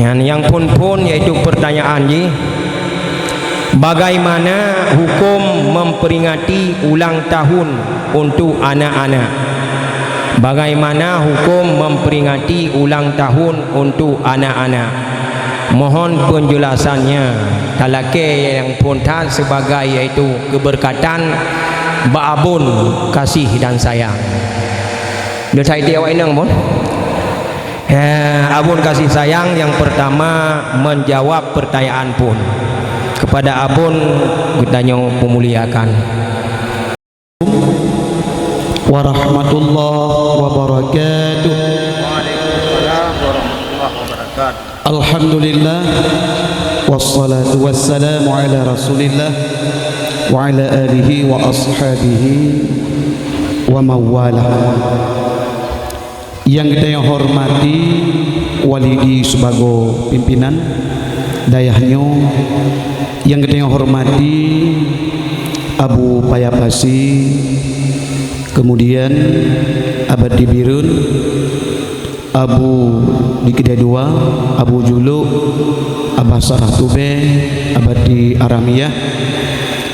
Yang pun yaitu pertanyaan ji, bagaimana hukum memperingati ulang tahun untuk anak-anak? Bagaimana hukum memperingati ulang tahun untuk anak-anak? Mohon penjelasannya. Talake yang pontan sebagai yaitu keberkatan Ba'abun kasih dan sayang. Dia saya dia awak inang pun. Abun kasih sayang yang pertama menjawab pertanyaan pun. Kepada Abun kita memuliakan. Warahmatullahi wabarakatuh. Waalaikumsalam warahmatullahi wabarakatuh. Alhamdulillah wassalatu wassalamu ala Rasulillah wa ala alihi wa ashabihi wa mawalah. Yang kita yang hormati walidi sebagai pimpinan dayahnya, yang kita yang hormati Abu Payapasi, kemudian Abad di Birun, Abu di Kedai Dua, Abu Juluk, Abah Sarah Tube, Abad di Aramiyah,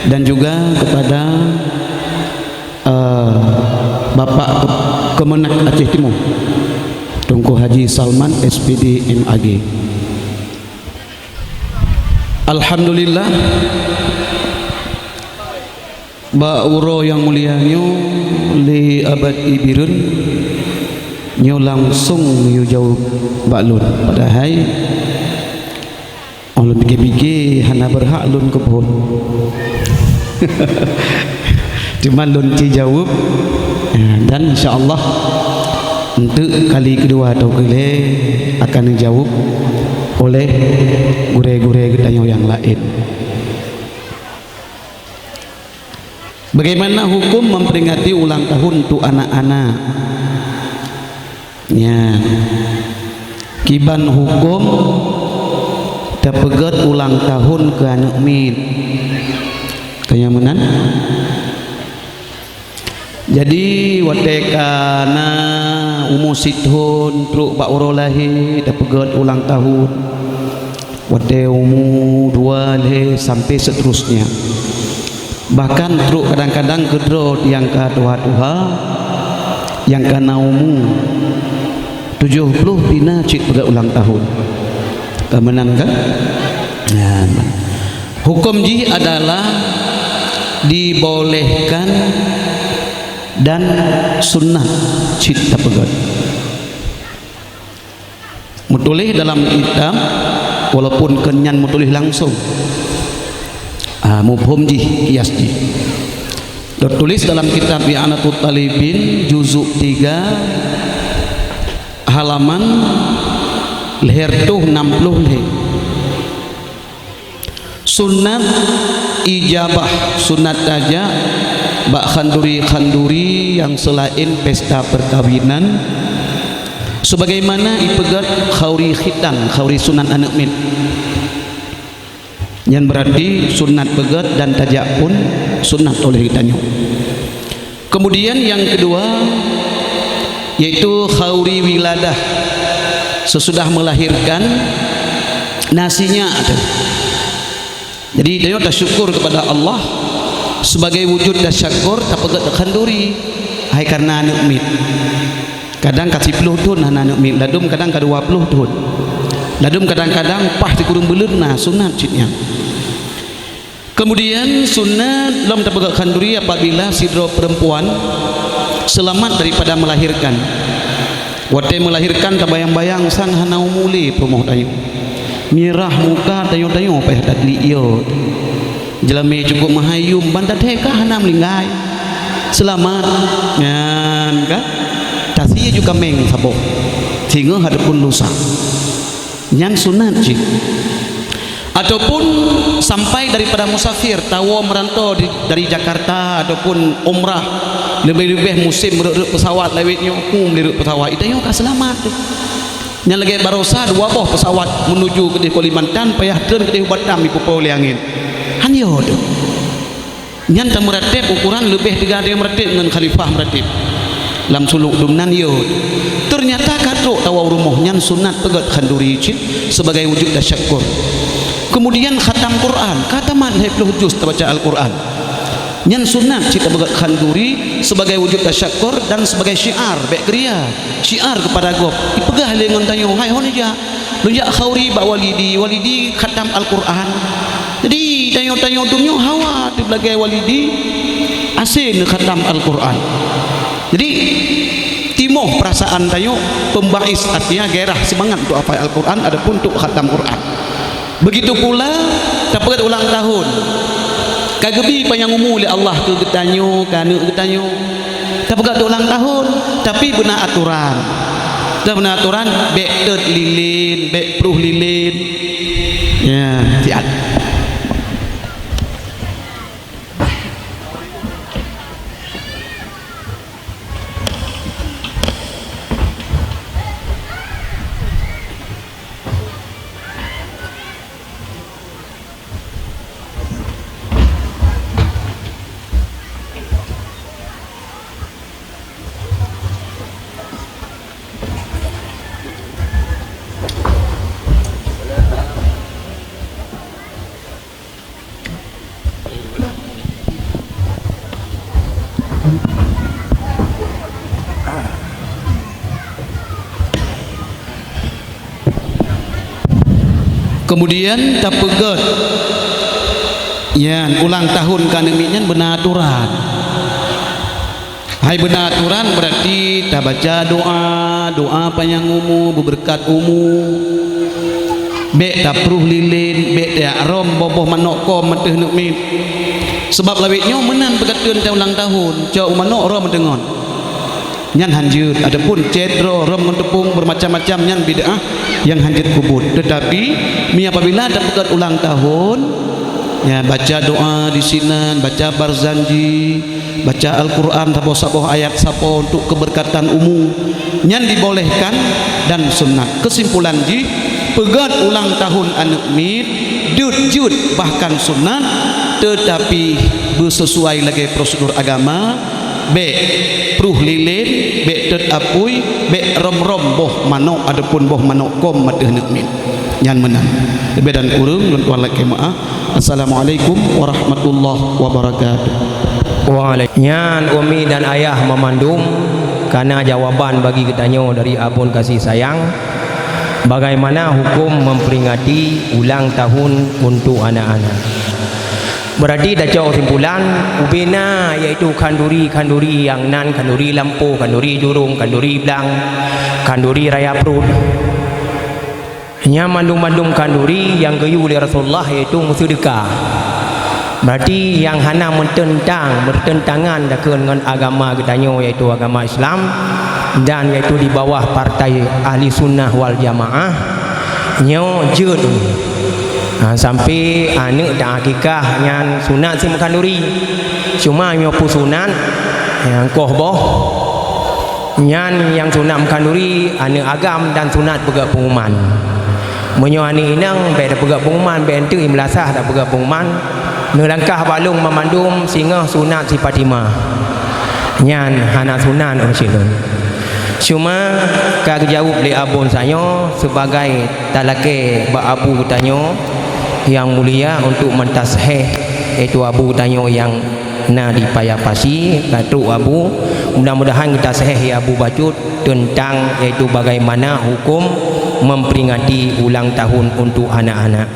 dan juga kepada Bapak Kemenak Aceh Timur, Tunku Haji Salman SPD MAG. Alhamdulillah, Ba'uro yang mulianya li Abad Ibirun nyo langsung nyo jauh baklun padahal ulun pikir-pikir hana berhak lun kebun. Cuma lun ci jawab, dan insyaallah untuk kali kedua atau kali akan dijawab oleh gure-gure gedanyo yang lain. Bagaimana hukum memperingati ulang tahun untuk anak-anak? Ya, kiban hukum dapegat ulang tahun ke anak min kayak menan. Jadi watekana umur situn truk bak urolahi dapegat ulang tahun, wate umur 2 le sampai seterusnya. Bahkan truk kadang-kadang kedrot yang ke tuha-tuha yang kena umur 70 dina cik pada ulang tahun. Kemenang kan? Ya. Hukum ji adalah dibolehkan dan sunnah cik tapegat. Mutulih dalam kitab walaupun kenyan mutulih langsung. Mubhum ji kias ji. Tertulis dalam kitab I'anatul Talibin juzuk 3 halaman leher tuh 60 leh. Sunat ijabah, sunat aja bak khanduri yang selain pesta perkawinan sebagaimana ipegat khauri khitan, khauri sunat anak min. Yang berarti sunat pegat dan tajak pun sunat oleh kitanya. Kemudian yang kedua yaitu khauri wiladah, sesudah melahirkan nasinya ada. Jadi dia syukur kepada Allah sebagai wujud tasyakur tapegat khanduri hai karena anak mit. Kadang kasih 10 tahun anak mit, ladum kadang ke 20 tahun. Ladum kadang-kadang pah dikurung belurna sunat citnya. Kemudian sunat dalam tapegat khanduri apabila sidro perempuan selamat daripada melahirkan. Wate melahirkan tabayang-bayang sang hana umuli pemoh tayo. Mirah muka tayo-tayo payah tadli iyo. Jelame cukup mahayum bantat heka hana melinggai. Selamat. Ngan ka? Tasiya juga meng sabok. Sehingga hadapun lusa. Yang sunat cik. Ataupun sampai daripada musafir tawa merantau dari Jakarta ataupun umrah lebih-lebih musim meruk pesawat lewitnya hukum meruk pesawat itu yang selamat yang lagi barosa 2 buah pesawat menuju ke Kalimantan payah turun ke Batam di Pupau Liangin hanya itu yang tak meratib ukuran lebih 3 dia meratib dengan khalifah meratib lam suluk dumnan yo ternyata kadro tawau rumah nyan sunat pegat khanduri cit sebagai wujud tasyakur. Kemudian khatam Quran, khataman hifdzul juz baca Al-Quran nyan sunat cita pegat khanduri sebagai wujud tasyakur dan sebagai syiar baik kriya syiar kepada gob dipegah lengan tanyo hai hon ja lunjak khauri ba walidi khatam Al-Quran. Jadi tanyo dumnyo hawa di belagai walidi asin khatam Al-Quran. Jadi timoh perasaan tayo pembais artinya gairah semangat untuk hafal Al-Quran adapun untuk khatam Quran. Begitu pula tapagat ulang tahun kagebi panjang umur oleh Allah ke getanyo kana getanyo tapagat ulang tahun tapi benar aturan bek tet lilin bek pruh lilin ya tiat. Kemudian tapegat yan ulang tahun kaneminya benar aturan. Hai benar aturan berarti tak baca doa panjang umur berberkat umur bek tak pruh lilin bek tak rom boboh manok kom meteh nuk mit sebab lawitnya menan pegatun ta ulang tahun cak manok rom dengon nyan hanjut adapun cedro rom mentepung bermacam-macam nyan bid'ah yang hanjut kubur. Tetapi mi apabila ada pegat ulang tahun ya baca doa di sinan baca barzanji baca Al-Quran sapoh ayat sapoh untuk keberkatan umum nyan dibolehkan dan sunnah. Kesimpulan ji pegat ulang tahun anak mit jud bahkan sunnah tetapi bersesuai lagi prosedur agama be pruh lilin be tet apui be rom boh manok adapun boh manok kom mateh nek min nyan menang lebih dan kurung nun wala kemaah. Assalamualaikum warahmatullahi wabarakatuh. Nyan umi dan ayah memandum karena jawaban bagi ketanyo dari abun kasih sayang bagaimana hukum memperingati ulang tahun untuk anak-anak. Berarti dah jauh simpulan ubena iaitu kanduri yang nan kanduri lampu kanduri jurung kanduri belang kanduri raya perut nya mandum kanduri yang gayu oleh Rasulullah iaitu musydekah. Berarti yang hana bertentangan dengan agama ketanyo iaitu agama Islam dan iaitu di bawah partai ahli sunnah wal jamaah nyo jud sampai anak dan akikah yang sunat sim kanduri cuma nyopu sunat yang kohboh yang sunat kanduri anak agam dan sunat pegak pengumuman menyuani inang beda pegak pengumuman bentuk imlasah tak pegak pengumuman nelangkah balung memandum singa sunat si Fatimah nyan hana sunat orang cuma kag jawab li abun saya sebagai talake ba abu tanyo yang mulia untuk mentasheh itu abu tanyo yang na dipayapasi katu abu mudah-mudahan kita sahih ya abu bacut tentang yaitu bagaimana hukum memperingati ulang tahun untuk anak-anak.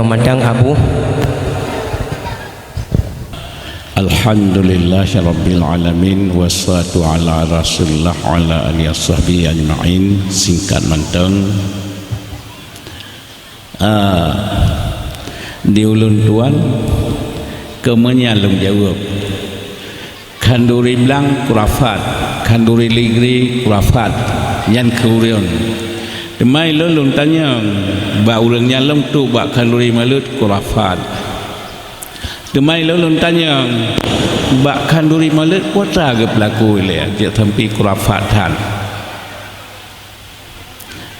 Matang abu. Alhamdulillahirabbil alamin wassalatu ala rasulillah ala alihi washabbihi ajmain. Singkat manteng di ulun tuan kemenyalum jawab kanduri belang kurafat kanduri ligri kurafat yan keurion demai lulun tanya ba urang nyalum tu ba kanduri malut kurafat demai lulun tanya ba kanduri malut kuatra ge pelaku le dia tempi kurafatan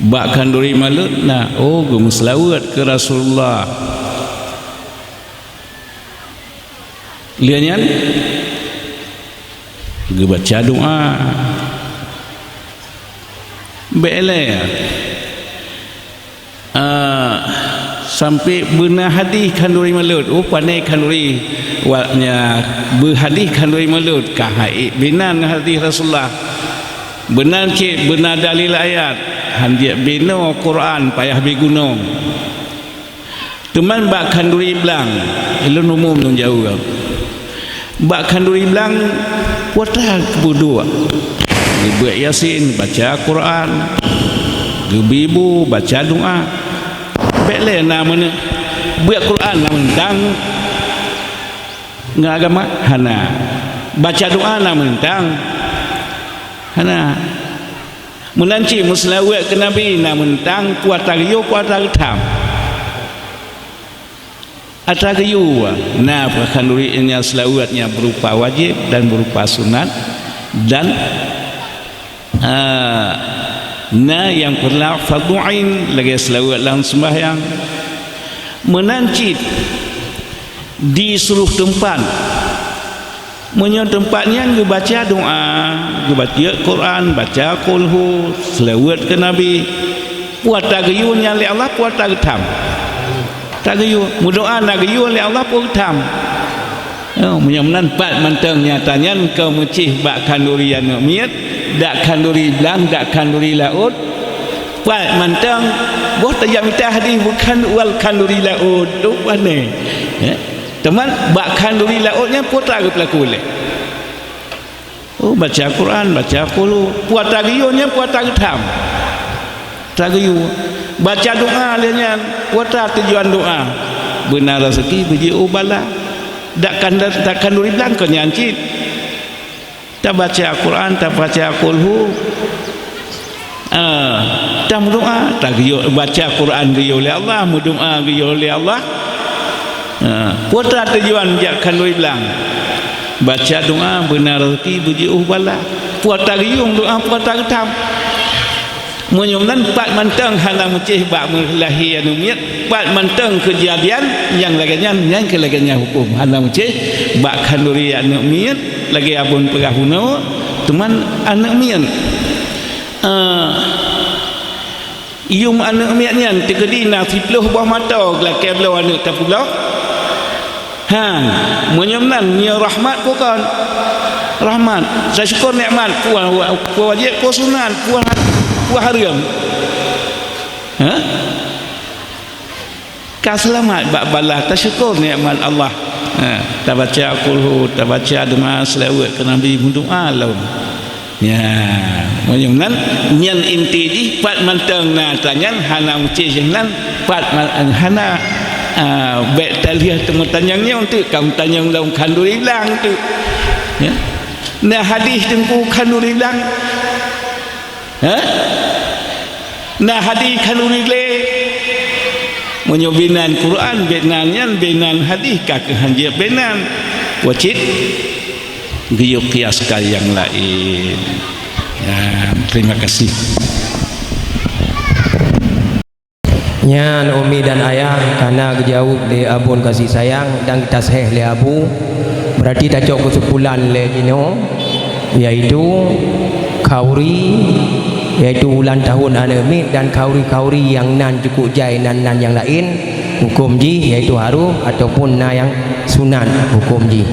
ba kanduri malut na oh gemuslawat ke Rasulullah lianyan ge baca doa bele sampai benar hadis kanduri malut pandai kanduri waknya berhadis kanduri malut kahai binan hadis Rasulullah benar cik benar dalil ayat handia bina Quran payah begunung teman bak kanduri belang ilun umum nung jauh bak kanduri belang kuatah kebudua buat yasin baca Quran gebibu baca doa bele namanya buat Quran namentang ngagama hana baca doa namentang hana menanci muslawat ke Nabi namentang kuat tagiyo kuat tagitam atagayu nah kandurinya selawatnya berupa wajib dan berupa sunat dan nah yang pernah fardu'ain lagi selawat dalam sembahyang menancit di seluruh tempat menyo tempatnya baca doa baca Quran baca qulhu selawat ke Nabi puat tagayunnya li Allah puat tagatam tagayu mudoa nagayu li Allah puat tam menyaman pat mantengnya tanyan kau mecih bak kandurian miat dak kanduri belang dak kanduri laut pat manteng boh tajam kita hadis bukan wal kanduri laut tu mana teman bak kanduri lautnya putra ke pelaku le baca Quran baca qulu puat tagayunnya puat tagatam tagayu baca doa lenya putra tujuan doa benar rezeki biji ubala dak kanduri belang kau nyancit tak baca Quran tak baca qulhu tak doa tak baca Quran giyo oleh Allah doa giyo oleh Allah putra tujuan jak kanduri belang baca doa benar rezeki buji ubala putra giyo doa putra getam menyumnan pat manteng hana mucih bak melahi anu miat pat manteng kejadian yang laginya yang kelaginya hukum hana mucih bak kanduri anu miat lagi abun pegahuna teman anak mian ium anak miatnya tegedi nasi peluh buah mata gelake belau anak tapulau menyemnan nya rahmat bukan rahmat saya syukur nikmat puan wajib sunat puan haram kau selamat bak balah tersyukur nikmat Allah tak baca qulhu tak baca doa selawat ke Nabi doa laun ya menyunan nyan inti di pat manteng na tanyan hana uci jenglan pat hana bet taliah temu tanyangnya untuk kamu tanyang daun kanduri belang tu ya nah hadis tengku kanduri belang nah hadis kanduri le menyobinan Quran benan hadis kakek hanjia benan wajib giyuk kiaskan yang lain ya, terima kasih nyan umi dan ayah karena jauh le abun kasih sayang dan kita sahih le abu berarti dah cok kesimpulan le gino yaitu kauri yaitu ulang tahun anemit dan kauri-kauri yang nan cukup jai nan yang lain hukum ji yaitu harum ataupun na yang sunat hukum ji.